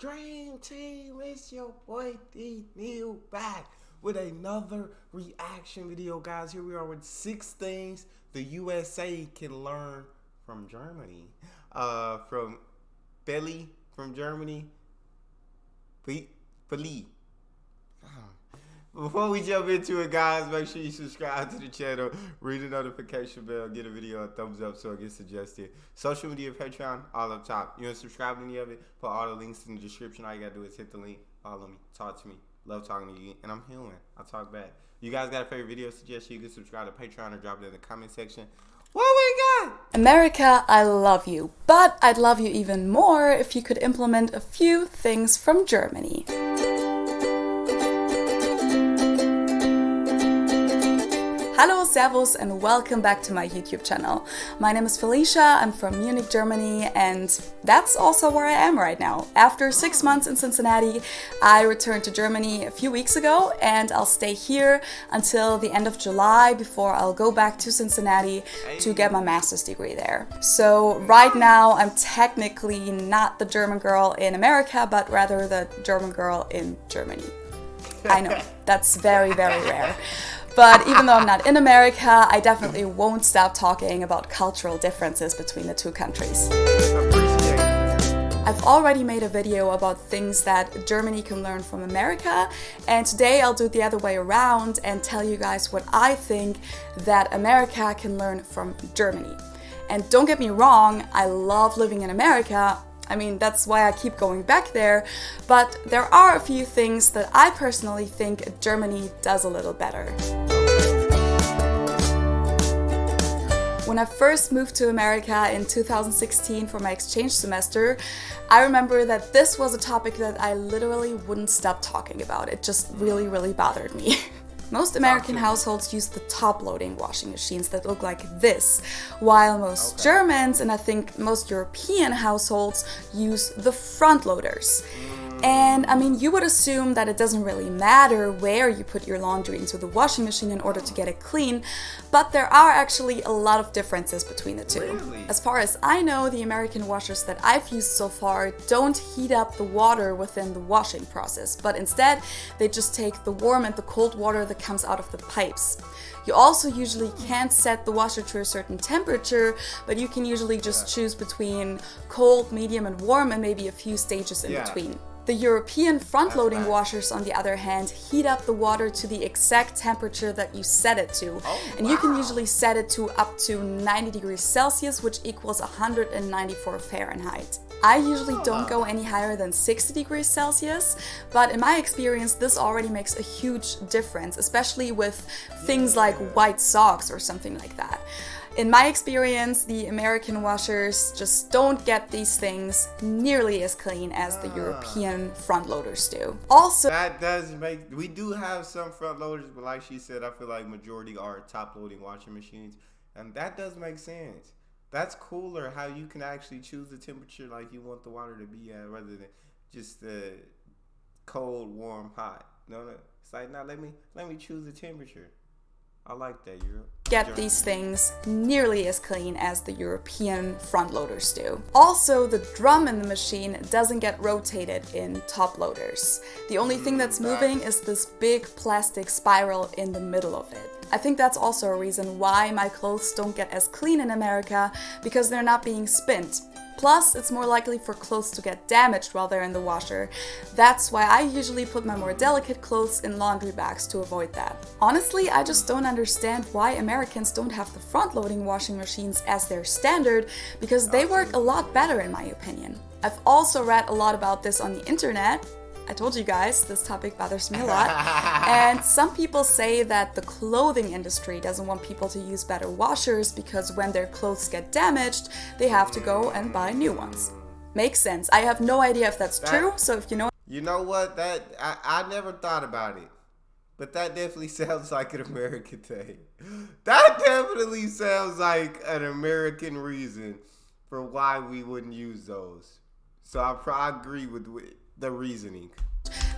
Dream Team? It's your boy D Neal back with another reaction video, guys. Here we are with 6 things the USA can learn from Germany. From Feli from Germany. Feli. Before we jump into it, guys, make sure you subscribe to the channel, ring the notification bell, get a video a thumbs up so it gets suggested. Social media, Patreon, all up top. You want to subscribe to any of it? Put all the links in the description. All you got to do is hit the link, follow me, talk to me. Love talking to you, and I'm human. I'll talk back. You guys got a favorite video suggestion? You can subscribe to Patreon or drop it in the comment section. What we got? America, I love you, but I'd love you even more if you could implement a few things from Germany. Hello, servus, and welcome back to my YouTube channel. My name is Felicia, I'm from Munich, Germany, and that's also where I am right now. After 6 months in Cincinnati, I returned to Germany a few weeks ago, and I'll stay here until the end of July before I'll go back to Cincinnati to get my master's degree there. So right now, I'm technically not the German girl in America, but rather the German girl in Germany. I know, that's very, very rare. But even though I'm not in America, I definitely won't stop talking about cultural differences between the two countries. I've already made a video about things that Germany can learn from America, and today I'll do it the other way around and tell you guys what I think that America can learn from Germany. And don't get me wrong, I love living in America. I mean, that's why I keep going back there, but there are a few things that I personally think Germany does a little better. When I first moved to America in 2016 for my exchange semester, I remember that this was a topic that I literally wouldn't stop talking about. It just really bothered me. Most American households use the top-loading washing machines that look like this, while most Germans and I think most European households use the front loaders. And I mean, you would assume that it doesn't really matter where you put your laundry into the washing machine in order to get it clean, but there are actually a lot of differences between the two. Really? As far as I know, the American washers that I've used so far don't heat up the water within the washing process, but instead they just take the warm and the cold water that comes out of the pipes. You also usually can't set the washer to a certain temperature, but you can usually just choose between cold, medium, and warm, and maybe a few stages in between. The European front-loading washers, on the other hand, heat up the water to the exact temperature that you set it to. And you can usually set it to up to 90 degrees Celsius, which equals 194 Fahrenheit. I usually don't go any higher than 60 degrees Celsius, but in my experience, this already makes a huge difference, especially with things like white socks or something like that. In my experience, the American washers just don't get these things nearly as clean as the European front loaders do. Also, that does make, we do have some front loaders, but like she said, I feel like majority are top loading washing machines, and that does make sense. That's cooler how you can actually choose the temperature like you want the water to be at, rather than just cold, warm, hot. No, it's like, now let me choose the temperature. I like that, Europe. Get these things nearly as clean as the European front loaders do. Also, the drum in the machine doesn't get rotated in top loaders. The only thing that's moving is this big plastic spiral in the middle of it. I think that's also a reason why my clothes don't get as clean in America, because they're not being spinned. Plus, it's more likely for clothes to get damaged while they're in the washer. That's why I usually put my more delicate clothes in laundry bags to avoid that. Honestly, I just don't understand why Americans don't have the front-loading washing machines as their standard, because they work a lot better in my opinion. I've also read a lot about this on the internet. I told you guys, this topic bothers me a lot. And some people say that the clothing industry doesn't want people to use better washers because when their clothes get damaged, they have to go and buy new ones. Makes sense. I have no idea if that's true, so if you know... You know what? I never thought about it. But that definitely sounds like an American thing. That definitely sounds like an American reason for why we wouldn't use those. So I agree with the reasoning.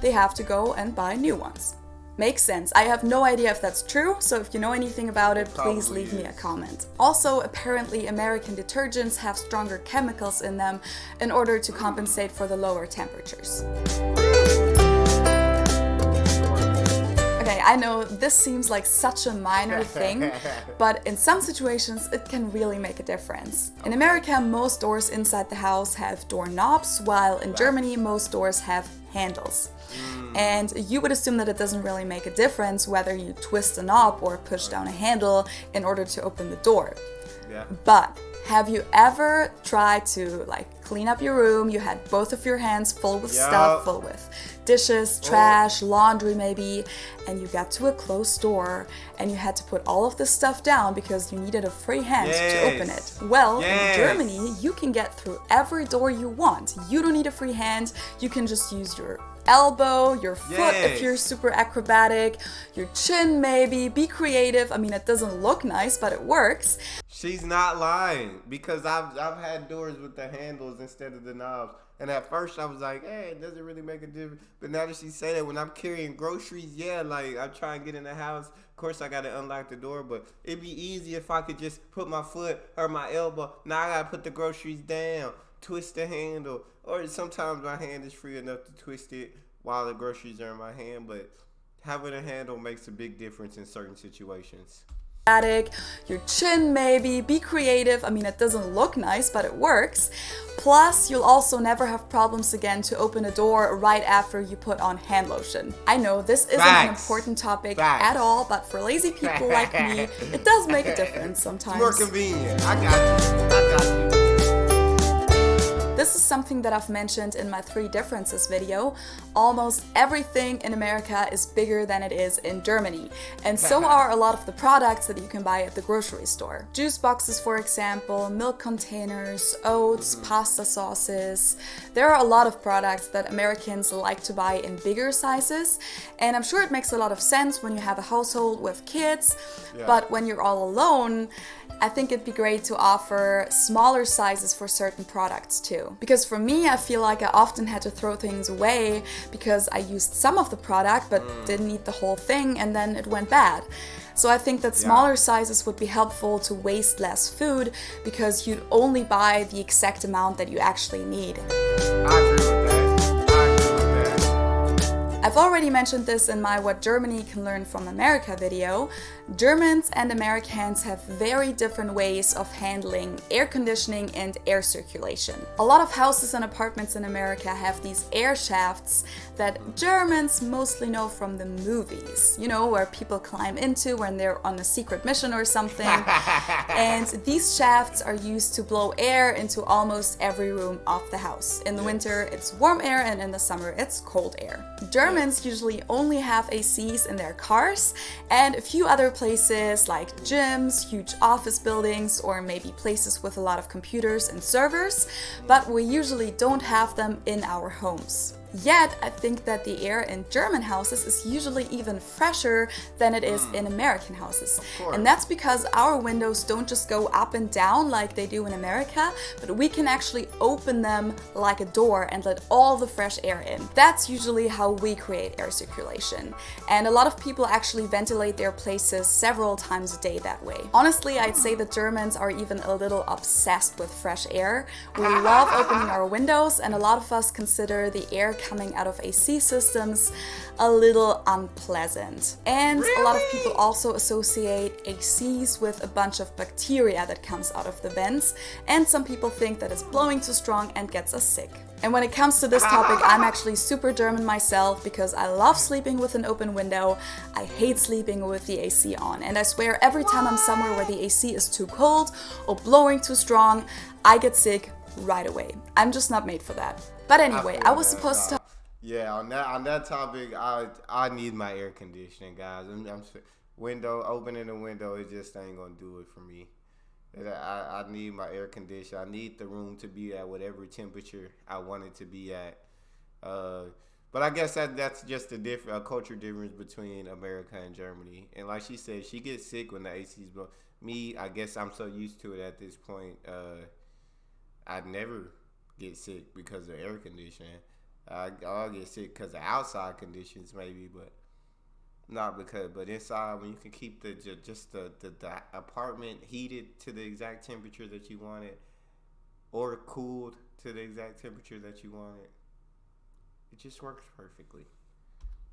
They have to go and buy new ones. Makes sense. I have no idea if that's true, so if you know anything about it, please leave me a comment. Also, apparently American detergents have stronger chemicals in them in order to compensate for the lower temperatures. Okay, I know this seems like such a minor thing, but in some situations it can really make a difference. In America, most doors inside the house have doorknobs, while in Germany most doors have handles. And you would assume that it doesn't really make a difference whether you twist a knob or push down a handle in order to open the door. Yeah. But have you ever tried to clean up your room? You had both of your hands full with stuff, full with dishes, trash, laundry maybe, and you got to a closed door and you had to put all of this stuff down because you needed a free hand to open it. Well, in Germany, you can get through every door you want. You don't need a free hand. You can just use your elbow, your foot if you're super acrobatic, your chin maybe. Be creative. I mean, it doesn't look nice, but it works. She's not lying, because I've had doors with the handles instead of the knobs. And at first I was like, hey, it doesn't really make a difference. But now that she said that, when I'm carrying groceries, I try and get in the house. Of course, I got to unlock the door, but it'd be easy if I could just put my foot or my elbow. Now I got to put the groceries down, twist the handle. Or sometimes my hand is free enough to twist it while the groceries are in my hand. But having a handle makes a big difference in certain situations. Your chin maybe. Be creative. I mean, it doesn't look nice, but it works. Plus, you'll also never have problems again to open a door right after you put on hand lotion. I know this isn't an important topic at all, but for lazy people like me, it does make a difference sometimes. It's more convenient. I got you. This is something that I've mentioned in my 3 differences video. Almost everything in America is bigger than it is in Germany. And so are a lot of the products that you can buy at the grocery store. Juice boxes, for example, milk containers, oats, pasta sauces. There are a lot of products that Americans like to buy in bigger sizes. And I'm sure it makes a lot of sense when you have a household with kids. But when you're all alone, I think it'd be great to offer smaller sizes for certain products too. Because for me, I feel like I often had to throw things away because I used some of the product but didn't eat the whole thing, and then it went bad. So I think that smaller sizes would be helpful to waste less food because you'd only buy the exact amount that you actually need. I agree with that. I've already mentioned this in my What Germany Can Learn from America video. Germans and Americans have very different ways of handling air conditioning and air circulation. A lot of houses and apartments in America have these air shafts that Germans mostly know from the movies, where people climb into when they're on a secret mission or something. And these shafts are used to blow air into almost every room of the house. In the winter, it's warm air, and in the summer, it's cold air. Germans usually only have ACs in their cars and a few other places like gyms, huge office buildings, or maybe places with a lot of computers and servers, but we usually don't have them in our homes. Yet, I think that the air in German houses is usually even fresher than it is in American houses. And that's because our windows don't just go up and down like they do in America, but we can actually open them like a door and let all the fresh air in. That's usually how we create air circulation. And a lot of people actually ventilate their places several times a day that way. Honestly, I'd say that Germans are even a little obsessed with fresh air. We love opening our windows, and a lot of us consider the air coming out of AC systems a little unpleasant. And a lot of people also associate ACs with a bunch of bacteria that comes out of the vents, and some people think that it's blowing too strong and gets us sick. And when it comes to this topic, I'm actually super German myself because I love sleeping with an open window. I hate sleeping with the AC on, and I swear every time I'm somewhere where the AC is too cold or blowing too strong, I get sick right away. I'm just not made for that. But anyway, I was supposed to... Yeah, on that topic, I need my air conditioning, guys. Opening the window, it just ain't gonna do it for me. I need my air conditioner. I need the room to be at whatever temperature I want it to be at. But I guess that's just a culture difference between America and Germany. And like she said, she gets sick when the AC's blow. Me, I guess I'm so used to it at this point. I'd never get sick because of air conditioning. I'll get sick because of outside conditions maybe, but Not because, but inside when you can keep the apartment heated to the exact temperature that you want it, or cooled to the exact temperature that you want it, it just works perfectly.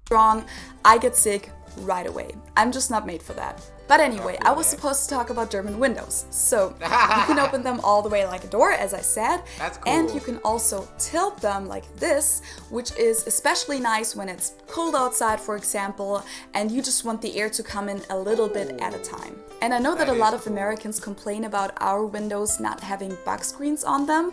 Strong, I get sick right away. I'm just not made for that. But anyway, I was supposed to talk about German windows. So you can open them all the way like a door, as I said. That's cool. And you can also tilt them like this, which is especially nice when it's cold outside, for example, and you just want the air to come in a little bit at a time. And I know that a lot of Americans complain about our windows not having bug screens on them.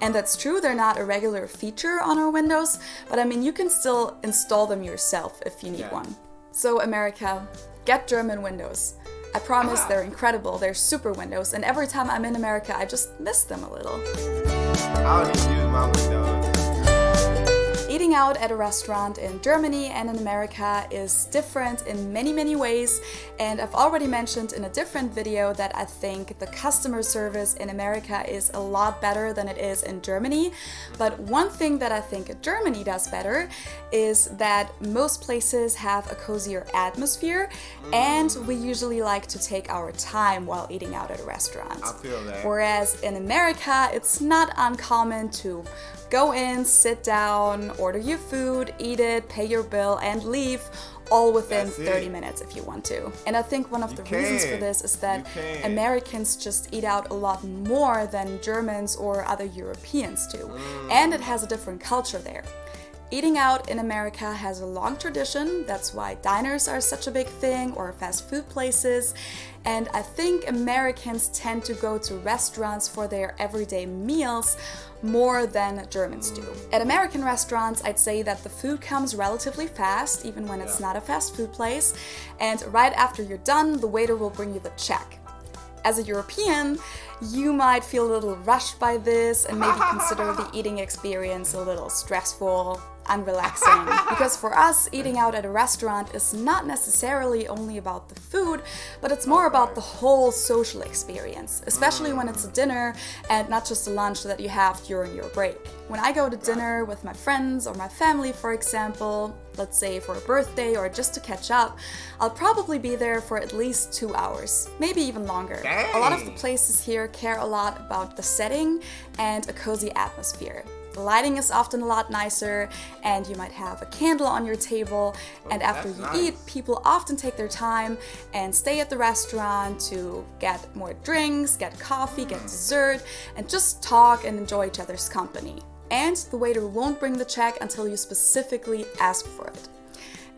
And that's true, they're not a regular feature on our windows. But I mean, you can still install them yourself if you need one. So America, get German windows. I promise they're incredible. They're super windows. And every time I'm in America, I just miss them a little. I don't even use my windows. Eating out at a restaurant in Germany and in America is different in many, many ways. And I've already mentioned in a different video that I think the customer service in America is a lot better than it is in Germany. But one thing that I think Germany does better is that most places have a cozier atmosphere, and we usually like to take our time while eating out at a restaurant. I feel that. Whereas in America, it's not uncommon to go in, sit down, order your food, eat it, pay your bill, and leave all within 30 minutes if you want to. And I think one of the reasons for this is that Americans just eat out a lot more than Germans or other Europeans do. And it has a different culture there. Eating out in America has a long tradition. That's why diners are such a big thing, or fast food places. And I think Americans tend to go to restaurants for their everyday meals more than Germans do. At American restaurants, I'd say that the food comes relatively fast, even when it's not a fast food place. And right after you're done, the waiter will bring you the check. As a European, you might feel a little rushed by this and maybe consider the eating experience a little stressful, unrelaxing. Because for us, eating out at a restaurant is not necessarily only about the food, but it's more about the whole social experience, especially when it's a dinner and not just a lunch that you have during your break. When I go to dinner with my friends or my family, for example, let's say for a birthday or just to catch up, I'll probably be there for at least 2 hours, maybe even longer. Dang. A lot of the places here care a lot about the setting and a cozy atmosphere. The lighting is often a lot nicer, and you might have a candle on your table, and after you eat, people often take their time and stay at the restaurant to get more drinks, get coffee, get dessert, and just talk and enjoy each other's company. And the waiter won't bring the check until you specifically ask for it.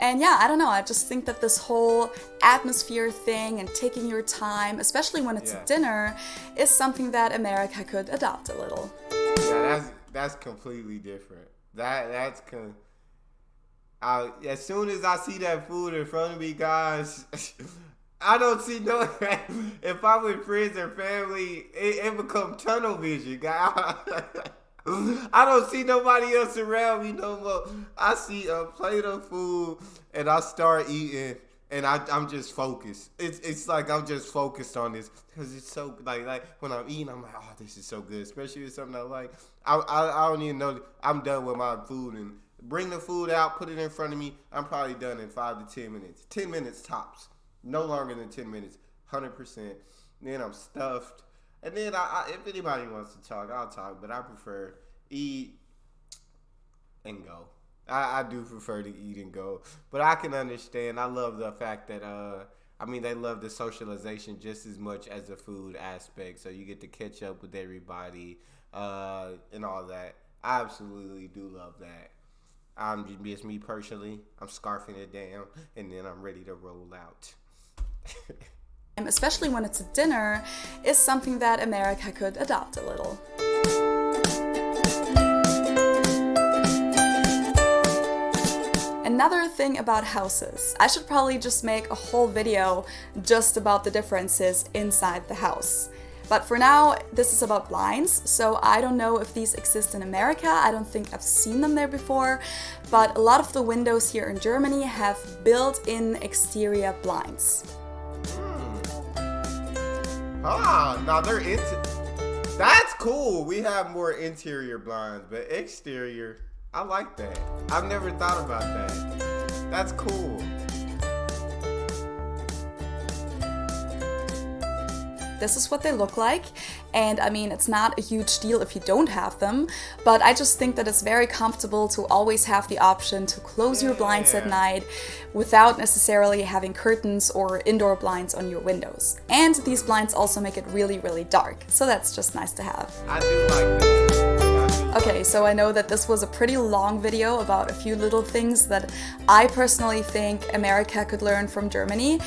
And yeah, I don't know, I just think that this whole atmosphere thing and taking your time, especially when it's a dinner, is something that America could adopt a little. Yeah, that's completely different. As soon as I see that food in front of me, guys, I don't see no. If I'm with friends or family, it becomes tunnel vision, guys. I don't see nobody else around me no more. I see a plate of food and I start eating, and I'm just focused. It's like I'm just focused on this because it's so like when I'm eating, I'm like, oh, this is so good, especially with something I like. I don't even know. I'm done with my food, and bring the food out, put it in front of me. I'm probably done in 5 to 10 minutes. 10 minutes tops. No longer than 10 minutes. 100%. Then I'm stuffed. And then if anybody wants to talk, I'll talk. But I prefer eat and go. I do prefer to eat and go. But I can understand. I love the fact that they love the socialization just as much as the food aspect. So you get to catch up with everybody and all that. I absolutely do love that. Just me personally, I'm scarfing it down, and then I'm ready to roll out. Especially when it's a dinner, is something that America could adopt a little. Another thing about houses, I should probably just make a whole video just about the differences inside the house. But for now, this is about blinds, so I don't know if these exist in America. I don't think I've seen them there before, but a lot of the windows here in Germany have built-in exterior blinds. Now that's cool. We have more interior blinds, but exterior, I like that. I've never thought about that. That's cool. this is what they look like. And I mean, it's not a huge deal if you don't have them, but I just think that it's very comfortable to always have the option to close your blinds at night without necessarily having curtains or indoor blinds on your windows. And these blinds also make it really, really dark, so that's just nice to have. I do like this. Okay, so I know that this was a pretty long video about a few little things that I personally think America could learn from Germany.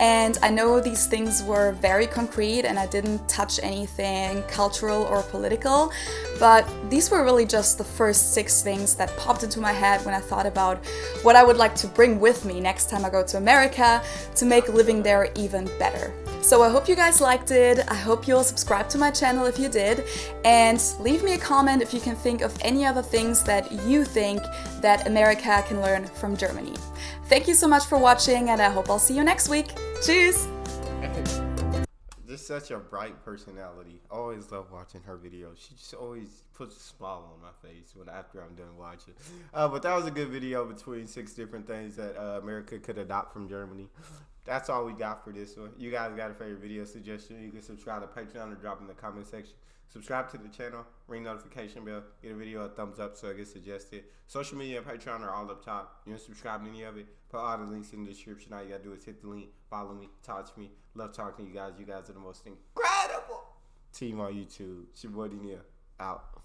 And I know these things were very concrete and I didn't touch anything cultural or political, but these were really just the first 6 things that popped into my head when I thought about what I would like to bring with me next time I go to America to make living there even better. So I hope you guys liked it. I hope you'll subscribe to my channel if you did, and leave me a comment if you can think of any other things that you think that America can learn from Germany. Thank you so much for watching, and I hope I'll see you next week. Cheers! Just such a bright personality. I always love watching her videos. She just always puts a smile on my face after I'm done watching. But that was a good video between 6 different things that America could adopt from Germany. That's all we got for this one. You guys got a favorite video suggestion, you can subscribe to Patreon or drop in the comment section. Subscribe to the channel, ring notification bell, get a video a thumbs up so it gets suggested. Social media and Patreon are all up top. You want to subscribe to any of it, put all the links in the description. All you gotta do is hit the link, follow me, talk to me. Love talking to you guys. You guys are the most incredible team on YouTube. It's your boy Neal, out.